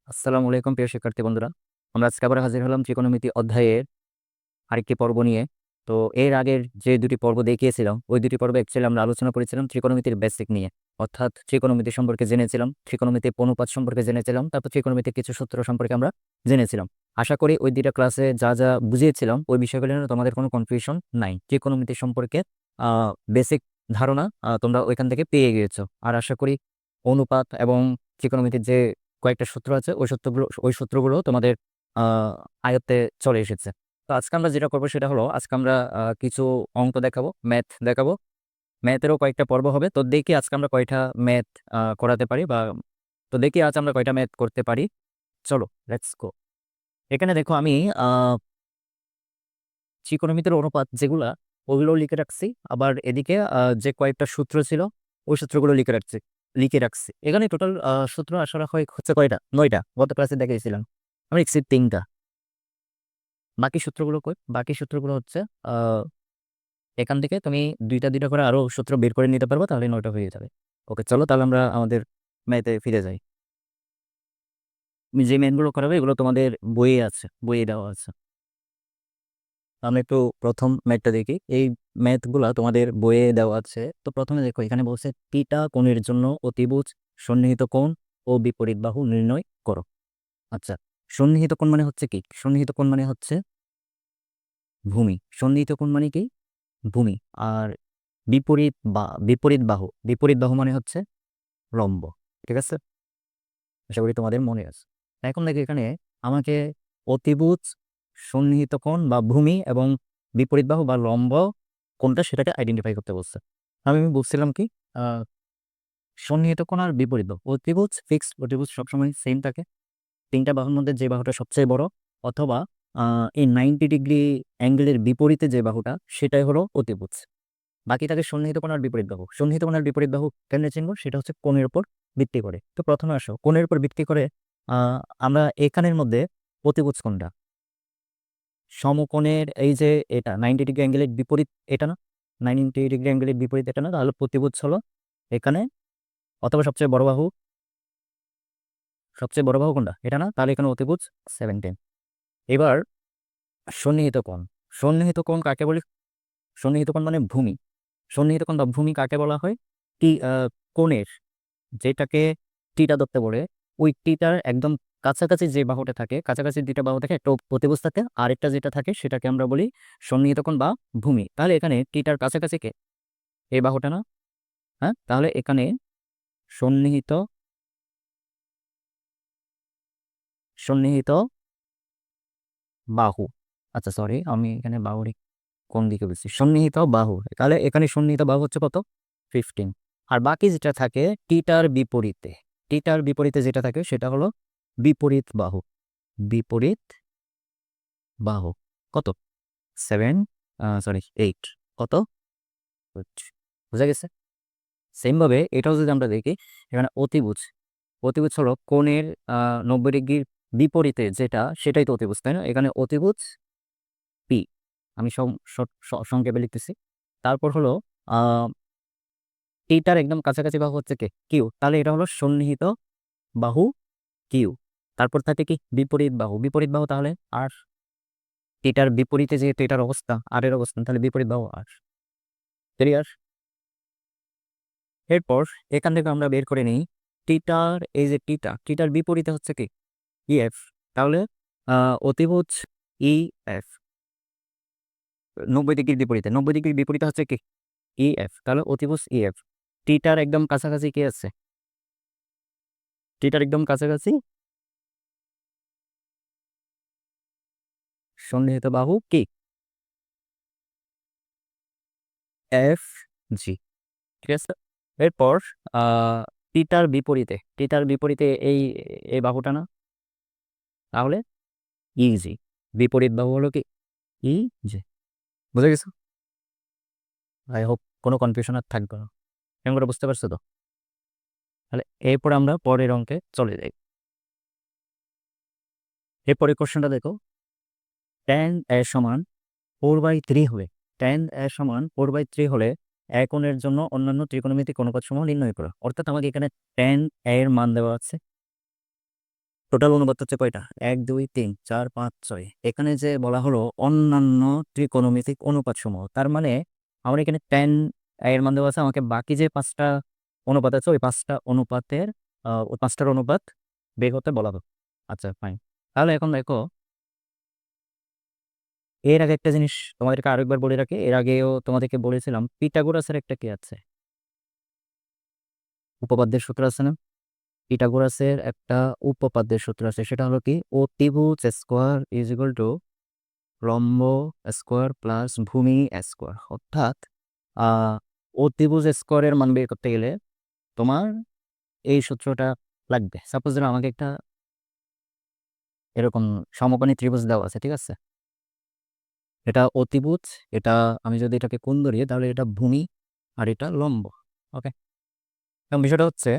আসসালামু আলাইকুম প্রিয় শিক্ষার্থী বন্ধুরা। আমরা আজকে আবার হাজির হলাম ত্রিকোণমিতি অধ্যায়ের আরেকটি পর্ব নিয়ে। তো এর আগের যে দুটি পর্ব দেখিয়েছিলাম, ওই দুটি পর্বে অ্যাকচুয়ালি আমরা আলোচনা করেছিলাম ত্রিকোণমিতির বেসিক নিয়ে। অর্থাৎ ত্রিকোণমিতি সম্পর্কে জেনেছিলাম, ত্রিকোণমিতির অনুপাত সম্পর্কে জেনেছিলাম, তারপর ত্রিকোণমিতির কিছু সূত্র সম্পর্কে আমরা জেনেছিলাম। আশা করি ওই দুইটা ক্লাসে যা যা বুঝিয়েছিলাম ওই বিষয়গুলো নিয়ে তোমাদের কোনো কনফিউশন নাই। ত্রিকোণমিতি সম্পর্কে বেসিক ধারণা তোমরা ওইখান থেকে পেয়ে গিয়েছো। আর আশা করি অনুপাত এবং ত্রিকোণমিতির যে কয়েকটা সূত্র আছে ওই সূত্রগুলো তোমাদের আহ আয়ত্তে চলে এসেছে। তো আজকে আমরা যেটা করবো সেটা হলো আজকে আমরা কিছু অঙ্ক দেখাবো, ম্যাথ দেখাবো। ম্যাথেরও কয়েকটা পর্ব হবে, তো দেখি আজকে আমরা কয়টা ম্যাথ করাতে পারি, বা তো দেখি আজ আমরা কয়টা ম্যাথ করতে পারি। চলো লেটস গো। এখানে দেখো আমি আহ ত্রিকোণমিতির অনুপাত যেগুলা ওগুলো লিখে রাখছি, আবার এদিকে যে কয়েকটা সূত্র ছিল ওই সূত্রগুলো লিখে রাখছি। এখানে টোটাল সূত্র আসলে হচ্ছে কয়টা? 9টা। গত ক্লাসে দেখিয়েছিলাম, আমি লিখছি 3টা। বাকি সূত্রগুলো কই? বাকি সূত্রগুলো হচ্ছে আহ এখান থেকে তুমি দুইটা দুইটা করে আরো সূত্র বের করে নিতে পারবো, তাহলে 9টা হয়ে যাবে। ওকে, চলো তাহলে আমরা আমাদের ম্যাথে ফিরে যাই। আমি যে ম্যাথগুলো করাবো এগুলো তোমাদের বইয়ে আছে, বইয়ে দেওয়া আছে। আমরা একটু প্রথম ম্যাথটা দেখি। এই ম্যাথগুলা তোমাদের বইয়ে দেওয়া আছে। তো প্রথমে দেখো, এখানে বলছে থিটা কোণের জন্য অতিভুজ সন্নিহিত কোণ ও বিপরীত বাহু নির্ণয় করো। আচ্ছা, সন্নিহিত কোণ মানে হচ্ছে কি? সন্নিহিত কোণ মানে হচ্ছে ভূমি। সন্নিহিত কোণ মানে কি? ভূমি। আর বিপরীত বাহু মানে হচ্ছে লম্ব। ঠিক আছে, আশা করি তোমাদের মনে আছে। এখন দেখো, এখানে আমাকে অতিভুজ সন্নিহিত কোণ বা ভূমি এবং বিপরীত বাহু বা লম্ব কোনটা সেটাকে আইডেন্টিফাই করতে বলছে। আমি বলছিলাম কি, আহ সন্নিহিত কোণ আর বিপরীত বাহু, অতিভুজ ফিক্সড, অতিভুজ সবসময় সেম থাকে। তিনটা বাহুর মধ্যে যে বাহুটা সবচেয়ে বড়, অথবা এই 90 ডিগ্রি অ্যাঙ্গেলের বিপরীতে যে বাহুটা, সেটাই হলো অতিভুজ। বাকি থাকে সন্নিহিত কোণ আর বিপরীত বাহু। সন্নিহিত কোণ আর বিপরীত বাহু কেমনে চিনবো? সেটা হচ্ছে কোণের উপর ভিত্তি করে। তো প্রথমে আসো, কোণের উপর ভিত্তি করে আমরা এখানের মধ্যে অতিভুজ কোণটা, সমকোণের এই যে এটা 90 ডিগ্রি অ্যাঙ্গেলের বিপরীত এটা না, 90 ডিগ্রি অ্যাঙ্গেলের বিপরীত এটা না, তাহলে প্রতিভুজ হলো এখানে। অথবা সবচেয়ে বড় বাহু কোনটা? এটা না, তাহলে এখানে অতিভুজ 17। এবার সন্নিহিত কোণ। সন্নিহিত কোণ কাকে বলি? সন্নিহিত কোণ মানে ভূমি। সন্নিহিত কোণ বা ভূমি কাকে বলা হয়? টি কোণের যেটাকে টিটা ধরতে বলে, ওই টিটার একদম কাছাকাছি যে বাহুটা থাকে, কাছাকাছি দুইটা বাহু থাকে, একটা প্রতিভুজ থাকে, আরেকটা যেটা থাকে সেটাকে আমরা বলি সন্নিহিত কোণ বা ভূমি। তাহলে এখানে টিটার কাছাকাছি কে? এই বাহুটা না? হ্যাঁ, তাহলে এখানে সন্নিহিত সন্নিহিত বাহু। আচ্ছা সরি, আমি এখানে বাহুর কোন দিকে বলছি? সন্নিহিত বাহু। তাহলে এখানে সন্নিহিত বাহু হচ্ছে কত? 15। আর বাকি যেটা থাকে টিটার বিপরীতে যেটা থাকে সেটা হলো বিপরীত বাহু। বিপরীত বাহু কত? 7, সরি 8। কত? 8। বুঝা গেছে? সেম ভাবে এটাও যদি আমরা দেখি, এখানে অতিভুজ। অতিভুজ হলো কোণের 90 ডিগ্রির বিপরীতে যেটা, সেটাই তো অতিভুজ, তাই না? এখানে অতিভুজ পি, আমি সংক্ষেপে লিখতেছি। তারপর হলো আহ এইটার একদম কাছাকাছি বাহু হচ্ছে কে? কিউ। তাহলে এটা হলো সন্নিহিত বাহু কিউ। তারপর থাকে কি? বিপরীত বাহু তাহলে আর। এটার বিপরীতে যেহেতু এটার অবস্থা আর এর অবস্থান, তাহলে বিপরীত বাহু আর। ক্লিয়ার? এরপর এখান থেকে আমরা বের করে নিই এই যে টিটার বিপরীতে হচ্ছে কি? ইএফ। তাহলে অতিভুজ ই এফ। 90 ডিগ্রির বিপরীতে হচ্ছে কি? ইএফ। তাহলে অতিভুজ ইএফ। টিটার একদম কাছাকাছি কি আছে? টিটার একদম কাছাকাছি সন্নিহিত বাহু কি? F G. ঠিক আছে। এরপর আহ টিটার বিপরীতে এই এই বাহুটা না, তাহলে ইজি। বিপরীত বাহু হলো কি? ই জি। বুঝে গেছো? আই হোপ কোনো কনফিউশন আর থাকবে না। এরকম করে বুঝতে পারছো তো? তাহলে এরপর আমরা পরের অঙ্কে চলে যাই। এরপরের কোশ্চেনটা দেখো, tan এ সমান 4/3 হলে, tan এ সমান 4/3 হলে এক কোণের জন্য অন্যান্য ত্রিকোণমিতিক অনুপাত সমূহ নির্ণয় করো। অর্থাৎ আমাকে এখানে tan এর মান দেওয়া আছে, টোটাল অনুপাত হচ্ছে কয়টা? 1 2 3 4 5 6। এখানে যে বলা হলো অন্যান্য ত্রিকোণমিতিক অনুপাত সমূহ, তার মানে আমার এখানে tan এর মান দেওয়া আছে, আমাকে বাকি যে 5টা অনুপাত আছে ওই 5টা অনুপাতের ওই 5টার অনুপাত বের করতে বলা হলো। আচ্ছা ফাইন। তাহলে এখন দেখো, এর আগে একটা জিনিস তোমাদেরকে আরেকবার বলে রাখি, এর আগেও তোমাদেরকে বলেছিলাম পিথাগোরাসের একটা কি আছে, উপপাদ্যের সূত্র আছে না? পিথাগোরাসের একটা উপপাদ্যের সূত্র আছে, সেটা হলো কি, অতিভুজ স্কোয়ার ইজ ইকুয়াল টু লম্ব স্কোয়ার প্লাস ভূমি স্কোয়ার। অর্থাৎ আহ, অতিভুজ স্কোয়ারের মান বের করতে গেলে তোমার এই সূত্রটা লাগবে। সাপোজ ধরো আমাকে একটা এরকম সমকোণী ত্রিভুজ দেওয়া আছে, ঠিক আছে? এটা অতিভুজ, এটা আমি যদি এটাকে কোণ ধরি তাহলে এটা ভূমি আর এটা লম্ব। ওকে, এবং বিষয়টা হচ্ছে,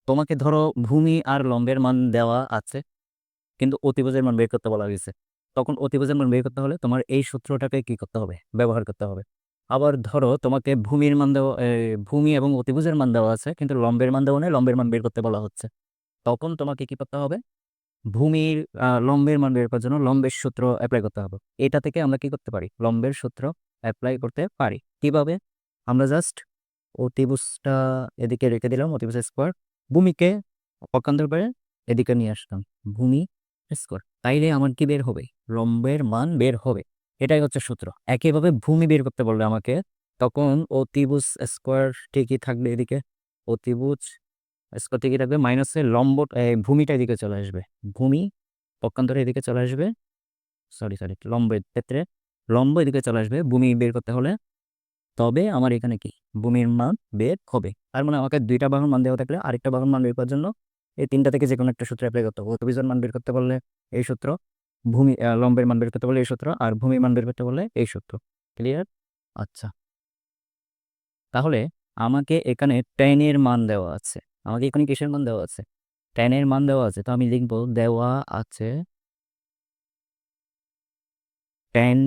তোমাকে ধরো ভূমি আর লম্বের মান দেওয়া আছে কিন্তু অতিভুজের মান বের করতে বলা হয়েছে। তখন অতিভুজের মান বের করতে হলে তোমার এই সূত্রটাকে কি করতে হবে? ব্যবহার করতে হবে। আবার ধরো তোমাকে ভূমির মান দেওয়া, ভূমি এবং অতিভুজের মান দেওয়া আছে কিন্তু লম্বের মান দেওয়া নেই, লম্বের মান বের করতে বলা হচ্ছে। তখন তোমাকে কি করতে হবে? ভূমির লম্বের মান বের করার জন্য লম্বের সূত্র অ্যাপ্লাই করতে হবে। এটা থেকে আমরা কি করতে পারি? লম্বের সূত্র অ্যাপ্লাই করতে পারি। কিভাবে? আমরা জাস্ট অতিভুজটা এদিকে রেখে দিলাম, অতিভুজ স্কোয়ার, ভূমিকে পক্ষান্তর করে এদিকে নিয়ে আসলাম, ভূমি স্কোয়ার, তাইলে আমার কি বের হবে? লম্বের মান বের হবে। এটাই হচ্ছে সূত্র। একইভাবে ভূমি বের করতে বললে আমাকে, তখন অতিভুজ স্কোয়ার ঠিকই থাকবে এদিকে, অতিভুজ স্কোয়ার ঠিকই থাকবে, মাইনাসে লম্ব ভূমিটা এদিকে চলে আসবে, ভূমি পক্ষান্তরে এদিকে চলে আসবে, সরি সরি লম্বের ক্ষেত্রে লম্ব এদিকে চলে আসবে ভূমি বের করতে হলে। তবে আমার এখানে কি ভূমির মান বের হবে। তার মানে আমাকে দুইটা বাহুর মান দেওয়া থাকলে আরেকটা বাহুর মান বের করার জন্য এই তিনটা থেকে যে কোনো একটা সূত্র অ্যাপ্লাই করতে হবে। অতিভুজের মান বের করতে বললে এই সূত্র, ভূমি লম্বের মান বের করতে বললে এই সূত্র, আর ভূমির মান বের করতে বললে এই সূত্র। ক্লিয়ার? আচ্ছা, তাহলে আমাকে এখানে tan এর মান দেওয়া আছে, আমাকে এখানে কিসের মান দেওয়া আছে? tan এর মান দেওয়া আছে, তো আমি লিখবো দেওয়া আছে tan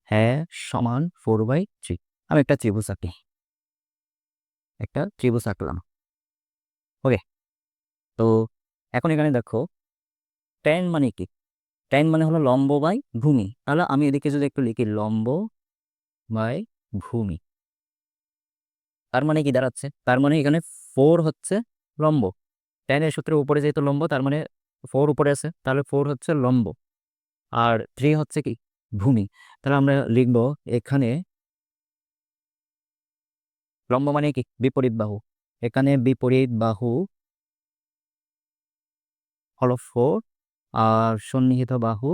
হ্যাঁ সমান 4/3। আমি একটা ত্রিভুজ আঁকি, একটা ত্রিভুজ আঁকলাম। ওকে, তো এখন এখানে দেখো tan মানে কি? tan মানে হলো লম্ব বাই ভূমি। তাহলে আমি এদিকে যদি একটু লিখি লম্ব বাই ভূমি, তার মানে কি দাঁড়াচ্ছে? তার মানে এখানে 4 হচ্ছে লম্ব, tan এর সূত্রের উপরে যেহেতু লম্ব তার মানে 4 উপরে আছে, তাহলে 4 হচ্ছে লম্ব আর 3 হচ্ছে কি ভূমি। তাহলে আমরা লিখবো এখানে লম্ব মানে কি? বিপরীত বাহু। এখানে বিপরীত বাহু হলো 4 আর সন্নিহিত বাহু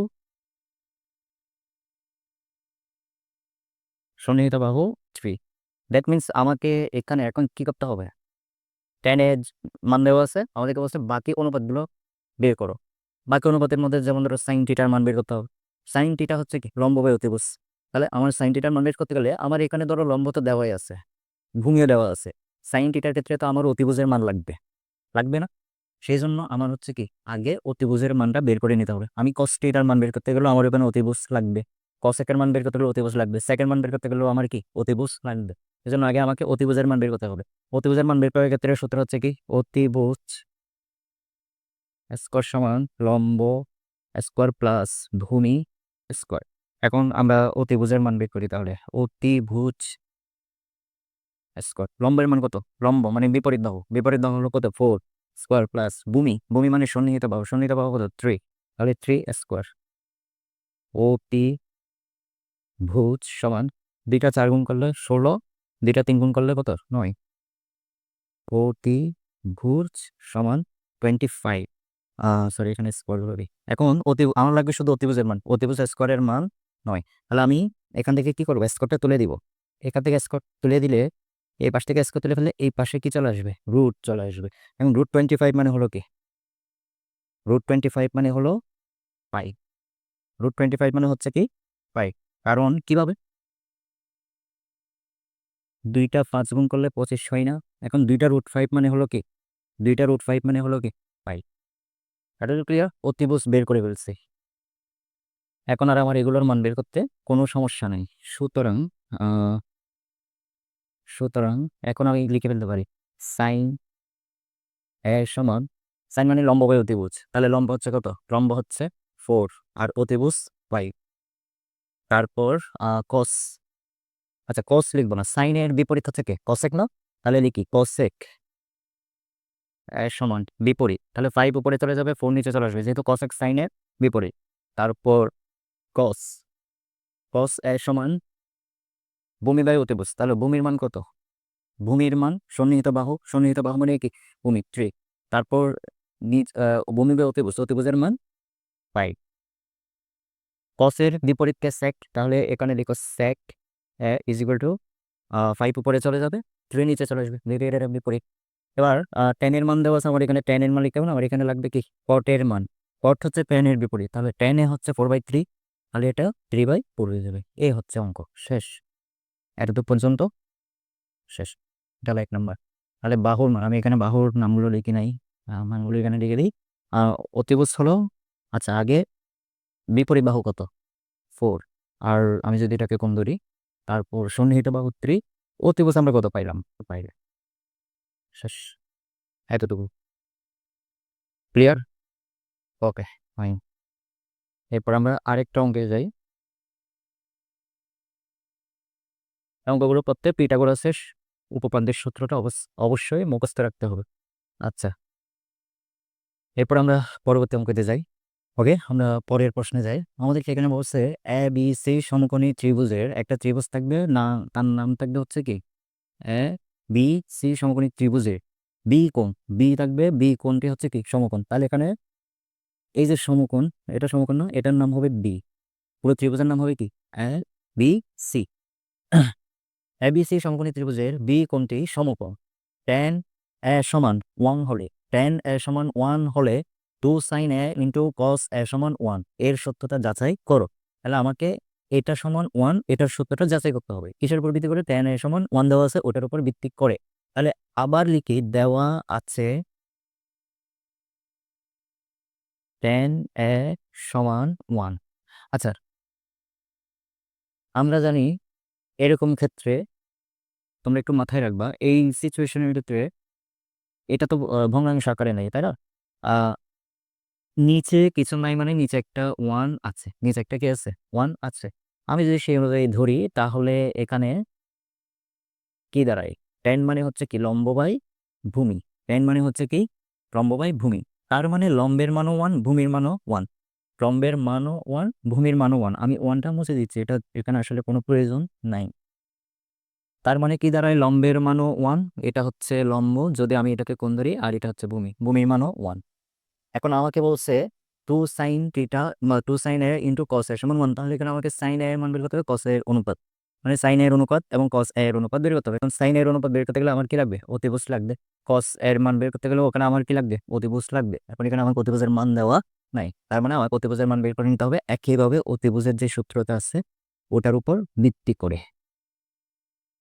3। দ্যাট মিনস আমাকে এখানে এখন কি করতে হবে? tan এর মান দেওয়া আছে, আমাদেরকে বলছে বাকি অনুপাতগুলো বের করো। বাকি অনুপাতের মধ্যে যেমন ধরো সাইন থিটার মান বের করতে হবে। সাইন থিটা হচ্ছে কি লম্ব বাই অতিভুজ। তাহলে আমার সাইন থিটার মান বের করতে গেলে আমার এখানে ধরো লম্ব তো দেওয়াই আছে, ভূমিও দেওয়া আছে, সাইন থিটার ক্ষেত্রে তো আমার অতিভুজের মান লাগবে, লাগবে না? সেই জন্য আমার হচ্ছে কি আগে অতিভুজের মানটা বের করে নিতে হবে। আমি cos থিটার মান বের করতে গেলেও আমার এখানে অতিভুজ লাগবে, কসেকের মান বের করতে গেলেও অতিভুজ লাগবে, সেকেন্ড মান বের করতে গেলেও আমার কি অতিভুজ লাগবে। এই জন্য আগে আমাকে অতিভুজের মান বের করতে হবে। অতিভুজের মান বের করার ক্ষেত্রে সূত্র হচ্ছে কি অতিভুজ স্কোয়ার সমান লম্ব স্কোয়ার প্লাস ভূমি স্কোয়ার। এখন আমরা অতিভুজের মান বের করি, তাহলে অতিভুজ স্কোয়ার, লম্বের মান কত? লম্ব মানে বিপরীত বাহু, বিপরীত বাহু হলো কত? 4 স্কোয়ার প্লাস ভূমি, ভূমি মানে সন্নিহিত বাহু, সন্নিহিত বাহু কত? 3, তাহলে 3 স্কোয়ার। অতি ভুজ সমান 2টা 4 গুণ করলে 16, 2টা 3 গুণ করলে কত? 9। অতি ভুজ সমান 25, সরি এখানে স্কোয়ার হবে। এখন আমার লাগবে শুধু অতিভুজের মান, অতিভুজ স্কোয়ারের মান 9। তাহলে আমি এখান থেকে কি করবো? স্কোয়ারটা তুলে দিব। এখান থেকে স্কোয়ার তুলে দিলে এই পাশ থেকে স্কোয়ার তুলে ফেললে এই পাশে কি চলে আসবে? রুট চলে আসবে। এবং √25 মানে হলো কি? √25 মানে হলো পাই। √25 মানে হচ্ছে কি পাই। কারণ কিভাবে? 2টা 5 গুণ করলে 25 হয় না? এখন 2টা √5 মানে হলো কি? 2টা √5 মানে হলো কি পাই। এটা তো ক্লিয়ার? অতিভুজ বের করে ফেলছি। এখন আর আমার এগুলোর মান বের করতে কোনো সমস্যা নেই। সুতরাং আহ, সুতরাং এখন আমি লিখে ফেলতে পারি সাইন এ সমান সাইন মানে লম্ব বাই অতিভুজ, তাহলে লম্ব হচ্ছে কত? লম্ব হচ্ছে 4 আর অতিভুজ 5। তারপর কস, আচ্ছা কস লিখবো না, সাইনের বিপরীত হচ্ছে কে? কসেক না? তাহলে লিখি কসেক সমান বিপরীত, তাহলে 5 উপরে চলে যাবে, 4 নিচে চলে আসবে, যেহেতু কসেক সাইনের বিপরীত। তারপর কস, কস সমান ভূমি বাই অতিভুজ, তাহলে ভূমির মান কত? ভূমির মান সন্নিহিত বাহু, সন্নিহিত বাহু মানে কি? ভূমি 3। তারপর নিচ ভূমি বাই অতিভুজ, অতিভুজের মান 5। কসের বিপরীতকে সেক, তাহলে এখানে লিখো সেক ইজ ইকুয়াল টু 5 উপরে চলে যাবে, 3 নিচে চলে আসবে, যেহেতু এর বিপরীত। এবার টেনের মান দেওয়া আছে আমার এখানে, টেনের মান লিখতে হবে না, আমার এখানে লাগবে কি? কটের মান। কট হচ্ছে টেনের বিপরীত, তাহলে টেনে হচ্ছে 4/3, তাহলে এটা 3/4 হয়ে যাবে। এই হচ্ছে অঙ্ক শেষ, এতটুকু পর্যন্ত শেষ। এটা হলো 1 নম্বর। তাহলে বাহুর মান, আমি এখানে বাহুর নামগুলো লিখি নাই, মানগুলো এখানে লিখে দিই। অতিভুজ হলো, আচ্ছা আগে বিপরীত বাহু কত? 4। আর আমি যদি এটাকে কম ধরি, তারপর সন্নিহিত বাহু 3, অতিভুজ আমরা কত পাইলাম? পাইলে শেষ, এতটুকু ক্লিয়ার? Okay fine. এরপর আমরা আরেকটা অঙ্কে যাই। অঙ্কগুলো করতে পিথাগোরাসের উপপাদ্যের সূত্রটা অবশ্যই মুখস্থ রাখতে হবে। আচ্ছা, এরপর আমরা পরবর্তী অঙ্কতে যাই। ওকে, আমরা পরের প্রশ্নে যাই। আমাদেরকে এখানে বলছে এ বি সি সমকোণী ত্রিভুজের একটা ত্রিভুজ থাকবে না, তার নাম থাকবে হচ্ছে কি? এ বি সি সমকোণী ত্রিভুজের বি কোণ, বি থাকবে, বি কোণটি হচ্ছে কি? সমকোণ। তাহলে এখানে এই যে সমকোণ, এটা সমকোণ না, এটার নাম হবে বি, পুরো ত্রিভুজের নাম হবে কি? A B C. এবিসি সমকোণী ত্রিভুজের বি কোণটি সমকোণ tan এ সমান 1 হলে, tan এ সমান 1 হলে 2 sin a into cos a সমান 1 এর সত্যতা যাচাই করো। তাহলে আমাকে এটা সমান 1, এটার সত্যতা যাচাই করতে হবে। কিসের উপর ভিত্তি করে? tan a সমান 1 দেওয়া আছে, ওটার উপর ভিত্তি করে। তাহলে আবার লিখি, দেওয়া আছে tan a সমান 1। আচ্ছা, আমরা জানি এরকম ক্ষেত্রে তোমরা একটু মাথায় রাখবা, এই সিচুয়েশনের ভিতরে এটা তো ভগ্নাংশ আকারে নেই, তাই না? আহ, নিচে কিছু নাই মানে নিচে একটা 1 আছে, নিচে একটা কি আছে? 1 আছে। আমি যদি সেই অনুযায়ী ধরি, তাহলে এখানে কি দাঁড়ায়? tan মানে হচ্ছে কি? লম্ব বাই ভূমি। tan মানে হচ্ছে কি? লম্ব বাই ভূমি। তার মানে লম্বের মানও 1, ভূমির মানও 1। লম্বের মানও 1, ভূমির মানও 1। আমি 1টা মুছে দিচ্ছি, এটা এখানে আসলে কোনো প্রয়োজন নাই। তার মানে কি দাঁড়ায়? লম্বের মানও 1, এটা হচ্ছে লম্ব যদি আমি এটাকে কোণ ধরি, আর এটা হচ্ছে ভূমি, ভূমির মানও 1। এখন আমাকে বলছে 2 sin theta 2 sin a into cos a সমান 1, তাহলে এখানে আমাকে sin a এর মান বের করতে হবে, cos a এর অনুপাত, মানে sin a এর অনুপাত এবং cos a এর অনুপাত বের করতে হবে। এখন sin a এর অনুপাত বের করতে গেলে আমার কি লাগবে? অতিভুজ লাগবে। cos a এর মান বের করতে গেলে ওখানে আমার কি লাগবে? অতিভুজ লাগবে। এখন এখানে আমার অতিভুজের মান দেওয়া নাই, তার মানে আমার অতিভুজের মান বের করে নিতে হবে একইভাবে অতিভুজের যে সূত্রটা আছে ওটার উপর ভিত্তি করে।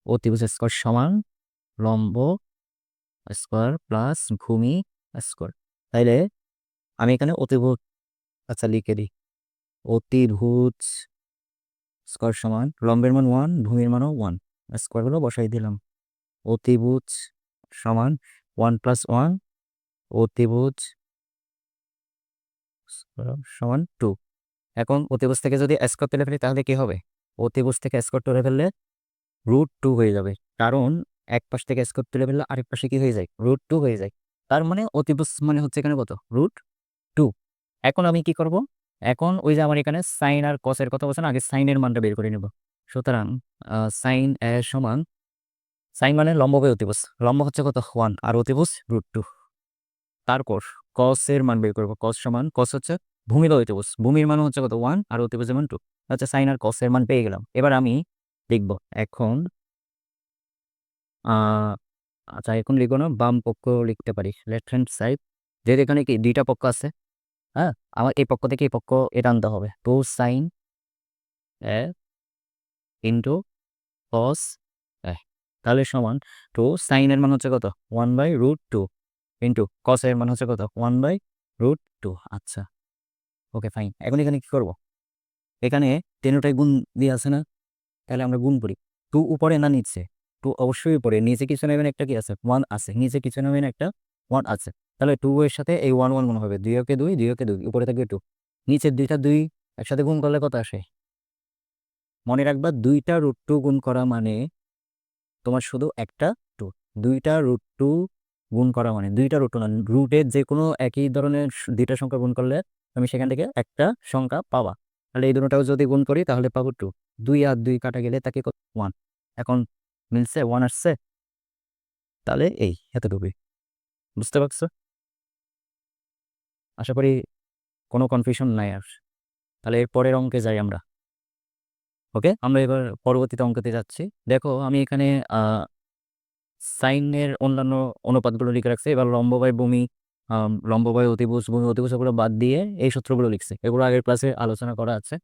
অতিভুজ স্কয়ার সমান লম্ব স্কয়ার প্লাস ভূমি স্কয়ার। তাইলে আমি এখানে অতিভুজ, আচ্ছা লিখে দিই, অতিভুজ স্কয়ার সমান লম্বের মান 1, ভূমির মানও 1, স্কয়ারগুলো বসাই দিলাম। অতিভুজ সমান 1 + 1, অতিভুজ সমান 2। এখন অতিভুজ থেকে যদি স্কয়ার তুলে ফেলি তাহলে কি হবে? অতিভুজ থেকে স্কয়ার তুলে ফেললে √2 হয়ে যাবে, কারণ এক পাশ থেকে স্কয়ার তুলে ফেললে আরেক পাশে কি হয়ে যায়? √2 হয়ে যায়। তার মানে অতিভুজ মানে হচ্ছে এখানে কত? √2। এখন আমি কি করব? এখন ওই যে আমার এখানে সাইন আর কসের কথা বলছেন, আগে সাইনের মানটা বের করে নেব। সুতরাং সাইন এ সমান, সাইন মানে লম্ব বাই অতিভুজ, লম্ব হচ্ছে কত? 1 আর অতিভুজ √2। তারপর কসের মান বের করব, কস সমান, কস হচ্ছে ভূমি বাই অতিভুজ, ভূমির মান হচ্ছে কত? 1 আর অতিভুজের মান 2। আচ্ছা, সাইন আর কসের মান পেয়ে গেলাম। এবার আমি লিখব এখন আহ আচ্ছা এখন লিখবো না, বাম পক্ষ লিখতে পারি, লেফট হ্যান্ড সাইড, যেহেতু এখানে কি দুইটা পক্ষ আছে। হ্যাঁ, আমার এই পক্ষ থেকে এই পক্ষ এটা আনতে হবে, 2 sin a ইন্টু কস এ, তাহলে সমান 2 সাইন এর মান হচ্ছে কত? 1/√2 ইন্টু কস এর মান হচ্ছে কত? 1/√2। আচ্ছা, ওকে ফাইন। এখন এখানে কি করব? এখানে তেনোটাই গুণ দিয়ে আছে না, তাহলে আমরা গুণ করি। 2 উপরে না নিচে? 2 অবশ্যই উপরে, নিচে কিছু নেবেন একটা কি আছে? 1 আছে, নিচে কিছু নেবেন একটা 1 আছে। তাহলে 2 এর সাথে এই 1 1 গুণ হবে, 2 একে 2, 2 একে 2, উপরে থাকবে 2, নিচের দুইটা 2 একসাথে গুণ করলে কত আসে? মনে রাখবা 2টা √2 গুণ করা মানে তোমার শুধু একটা 2, 2টা √2 গুণ করা মানে 2টা √2 না, রুটের যে কোনো একই ধরনের দুইটা সংখ্যা গুণ করলে তুমি সেখান থেকে একটা সংখ্যা পাবা। তাহলে এই দুটোটাও যদি গুণ করি তাহলে পাবো 2, 2 আর 2 কাটা গেলে তাকে 1। এখন মিলছে, 1 আসছে। তাহলে এই এতটুকুই, বুঝতে পারছো? আশা করি কোনো কনফিউশন নাই আর। তাহলে এর পরের অঙ্কে যাই আমরা। ওকে, আমরা এবার পরবর্তীতে অঙ্কতে যাচ্ছি। দেখো আমি এখানে সাইনের অন্যান্য অনুপাতগুলো লিখে রাখছি। এবার লম্ব বাই ভূমি, লম্ব বাই অতিভুজ, ভূমি অতিভুজ ওগুলো বাদ দিয়ে এই সূত্রগুলো লিখছি। এগুলো আগের ক্লাসে আলোচনা করা আছে,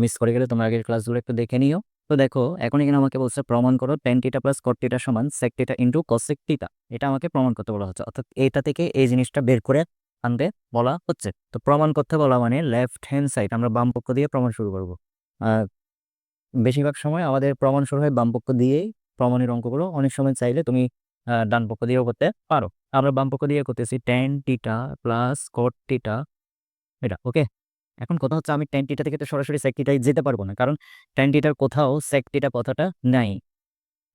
মিস করে গেলে তোমরা আগের ক্লাসগুলো একটু দেখে নিও। তো দেখো এখন এখানে আমাকে বলছে প্রমাণ করো tan θ প্লাস cot θ সমান sec θ ইন্টু cosec θ। এটা আমাকে প্রমাণ করতে বলা হচ্ছে, অর্থাৎ এটা থেকে এই জিনিসটা বের করে আনতে বলা হচ্ছে। তো প্রমাণ করতে বলা মানে লেফট হ্যান্ড সাইড আমরা বাম পক্ষ দিয়ে প্রমাণ শুরু করবো। বেশিরভাগ সময় আমাদের প্রমাণ শুরু হয় বাম পক্ষ দিয়েই। প্রমাণের অঙ্কগুলো অনেক সময় চাইলে তুমি ডান পক্ষ দিয়েও করতে পারো। আমরা বাম পক্ষ দিয়ে করতেছি tan θ প্লাস cot θ, এটা ওকে। এখন কথা হচ্ছে আমি tan θ থেকে তো সরাসরি sec θ যেতে পারবো না, কারণ tan θ কোথাও sec θ কথাটা নাই,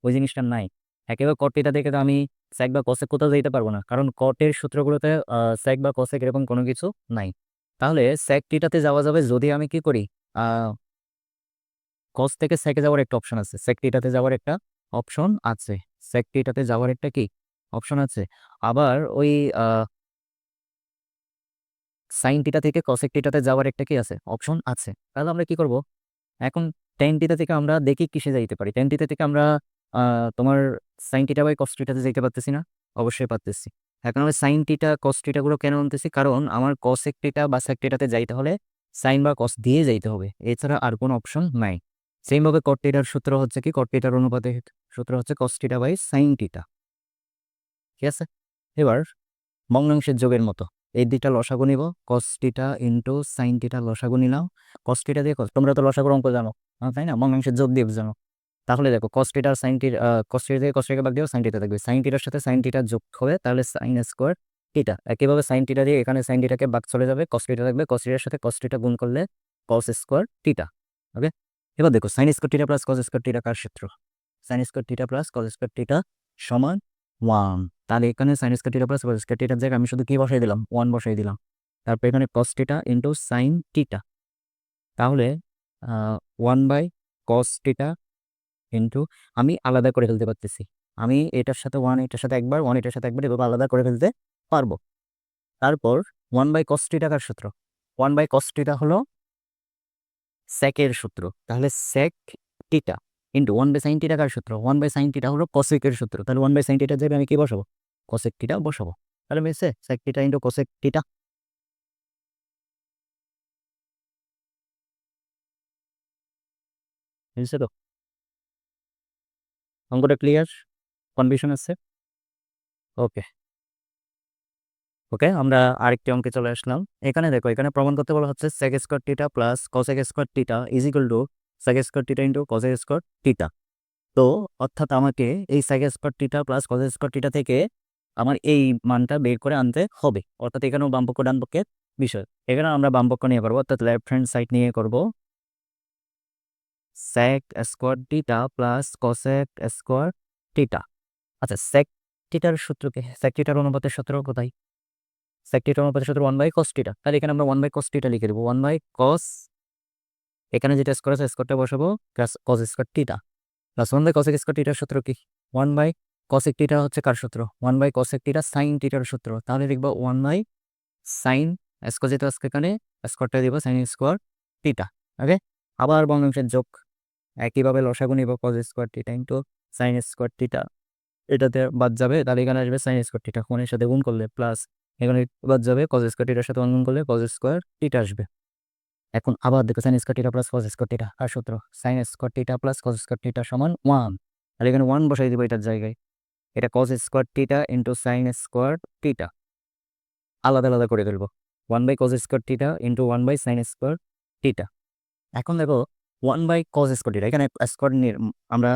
ওই জিনিসটা নাই। একেবারে cot θ থেকে তো আমি sec বা cosec কোথাও যেতে পারবো না, কারণ cot এর সূত্রগুলোতে sec বা cosec এরকম কোনো কিছু নাই। তাহলে sec θ তে যাওয়া যাবে যদি আমি কি করি, cos থেকে সেকে যাওয়ার একটা অপশন আছে, sec θ তে যাওয়ার একটা অপশন আছে, sec θ তে যাওয়ার একটা কি অপশন আছে। আবার ওই sin θ থেকে cosec θ তে যাওয়ার একটা কি আছে অপশন আছে। তাহলে আমরা কি করব, এখন tan θ থেকে আমরা দেখি কিসে যাইতে পারি। tan θ থেকে আমরা তোমার sin θ বাই cos θ তে যাইতে পারতেছি না? অবশ্যই পারতেছি। এখন আমি sin θ cos θ গুলো কেন আনতেছি, কারণ আমার cosec θ বা sec θ তে যাইতে হলে sin বা cos দিয়ে যাইতে হবে, এছাড়া আর কোনো অপশন নাই। সেম ভাবে cot θ এর সূত্র হচ্ছে কি, cot θ এর অনুপাতে সূত্র হচ্ছে cos θ বাই sin θ। ঠিক আছে, এবার ভগ্নাংশের যোগের মতো এই দুইটা লসাগু নিব, cos θ ইন্টু sin θ লসাগু নিলাম। cos θ দিয়ে তোমরা তো লসাগুর অঙ্ক জানো, তাই না? ভগ্নাংশের যোগ দিয়ে জানো। তাহলে দেখো cos θ আর sin θ, cos θ থেকে cos θ কে বাদ দিও, sin θ থাকবে, sin θ এর সাথে sin θ যোগ হবে তাহলে sin স্কোয়ার θ। একইভাবে sin θ দিয়ে এখানে sin θ কে বাদ চলে যাবে, cos θ থাকবে, cos θ এর সাথে cos θ গুণ করলে cos স্কোয়ার θ। ওকে, এবার দেখো sin square θ plus cos square θ কার সূত্র? sin square θ plus cos square θ সমান 1। তাহলে এখানে sin square θ plus cos square θ জায়গায় আমি শুধু কি বসাই দিলাম, 1 বসাই দিলাম। তারপর এখানে cos θ ইন্টু sin θ, তাহলে 1 বাই cos θ ইন্টু, আমি আলাদা করে ফেলতে পারতেছি, আমি এটার সাথে 1 এটার সাথে একবার, 1 এটার সাথে একবার, এভাবে আলাদা করে ফেলতে পারবো। তারপর 1 বাই cos θ কার সূত্র? 1 বাই cos θ হলো sec এর সূত্র, তাহলে sec θ ইন্টু 1 বাই sin θ কার সূত্র? 1 বাই sin θ হলো cosec এর সূত্র, তাহলে 1 বাই sin θ যাবে আমি কি বসাবো, cosec θ বসাবো। তাহলে মিলছে sec θ ইন্টু cosec θ। মিলছে তো? অঙ্কটা ক্লিয়ার? কনফিউশন আছে? ওকে ওকে, আমরা আরেকটি অঙ্কে চলে আসলাম। এখানে দেখো, এখানে প্রমাণ করতে বলা হচ্ছে sec square θ plus cosec square θ is equal to sec square θ ইন্টু cosec স্কোয়ার θ। তো অর্থাৎ আমাকে এই sec square θ plus cosec square θ থেকে আমার এই মানটা বের করে আনতে হবে, অর্থাৎ এখানেও বামপক্ষ ডান পক্ষের বিষয়। এখানে আমরা বামপক্ষ নিয়ে করবো, অর্থাৎ লেফট হ্যান্ড সাইড নিয়ে করব sec square θ plus cosec square θ। আচ্ছা, sec θটার সূত্র কি? sec θটার অনুপাতের সূত্র কোথায়? sec θ অনুপাতের সূত্র 1 বাই cos θ। তাহলে এখানে আমরা 1 বাই cos θ লিখে দেবো, 1 বাই cos, এখানে যেটা স্কোয়ার আছে স্কোয়ারটা বসাবো, plus cos square θ plus 1 by cosec square θটার সূত্র কি? 1 বাই cosec θ হচ্ছে কার সূত্র? 1 বাই cosec θ sin θটার সূত্র। তাহলে লিখবো 1 বাই sin স্কোয়ার, যেহেতু আজকে এখানে স্কোয়ারটা দিব sin স্কোয়ার θ। ওকে, আবার ভগ্নাংশের যোগ, একইভাবে লসাগু নিব cos স্কোয়ার θ ইন্টু sin স্কোয়ার θ, এটাতে বাদ যাবে, তাহলে এখানে আসবে sin স্কোয়ার θ, কোণের সাথে গুণ করলে প্লাস, এখানে বাদ যাবে cos স্কোয়ার θটার সাথে গুণ করলে cos স্কোয়ার θ আসবে। এখন আবার দেখো sin square θ plus cos square θ আর সূত্র sin square θ plus cos square θ সমান 1। তাহলে এখানে 1 বসাই দিব এটার জায়গায়, এটা cos স্কোয়ার θ ইন্টু sin স্কোয়ার θ, আলাদা আলাদা করে ফেলবো, 1 বাই cos স্কোয়ার θ ইন্টু 1 বাই sin স্কোয়ার θ। এখন দেখো 1 বাই cos স্কোয়ার θ, এখানে স্কোয়ার আমরা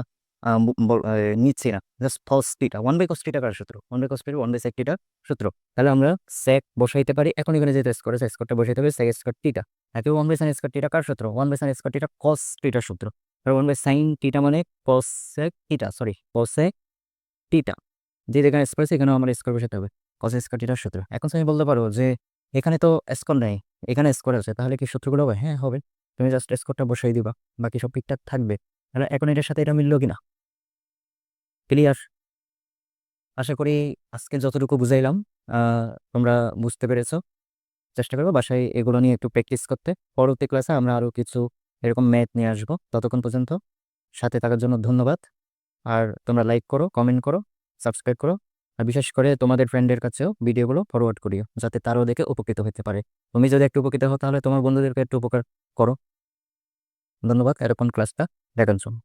নিচ্ছি না, just cos theta, 1/cos theta কার সূত্র? 1/cos থিটা 1/sec থিটার সূত্র। তাহলে আমরা sec বসাইতে পারি, এখন এখানে যেহেতু স্কোয়ার আছে স্কোয়ারটা বসাইতে হবে sec স্কোয়ার থিটা। একই 1/sin স্কোয়ার থিটা কার সূত্র? 1/sin স্কোয়ার থিটা cos থিটার সূত্র। আর 1/sin থিটা মানে cosec theta, sorry cosec theta. যেখানে স্কোয়ার আছে এখানেও আমার স্কোয়ার বসাতে হবে, cos স্কোয়ার থিটার সূত্র। এখন তুমি বলতে পারো যে এখানে তো স্কোয়ার নেই, এখানে স্কোয়ার আছে, তাহলে কি সূত্রগুলো হবে? হ্যাঁ হবে, তুমি জাস্ট স্কোয়ারটা বসাই দিবা, বাকি সব ঠিকঠাক থাকবে। তাহলে এখন এটার সাথে এটা মিললো কিনা? ক্লিয়ার? আশা করি আজকে যতটুকু বুঝাইলাম তোমরা বুঝতে পেরেছো। চেষ্টা করবো বাসায় এগুলো নিয়ে একটু প্র্যাকটিস করতে। পরবর্তী ক্লাসে আমরা আরও কিছু এরকম ম্যাথ নিয়ে আসবো। ততক্ষণ পর্যন্ত সাথে থাকার জন্য ধন্যবাদ। আর তোমরা লাইক করো, কমেন্ট করো, সাবস্ক্রাইব করো। আর বিশেষ করে তোমাদের ফ্রেন্ডের কাছেও ভিডিওগুলো ফরওয়ার্ড করিও, যাতে তারাও দেখে উপকৃত হতে পারে। তুমি যদি একটু উপকৃত হও তাহলে তোমার বন্ধুদেরকে একটু উপকার করো। ধন্যবাদ এরকম ক্লাসটা দেখার জন্য।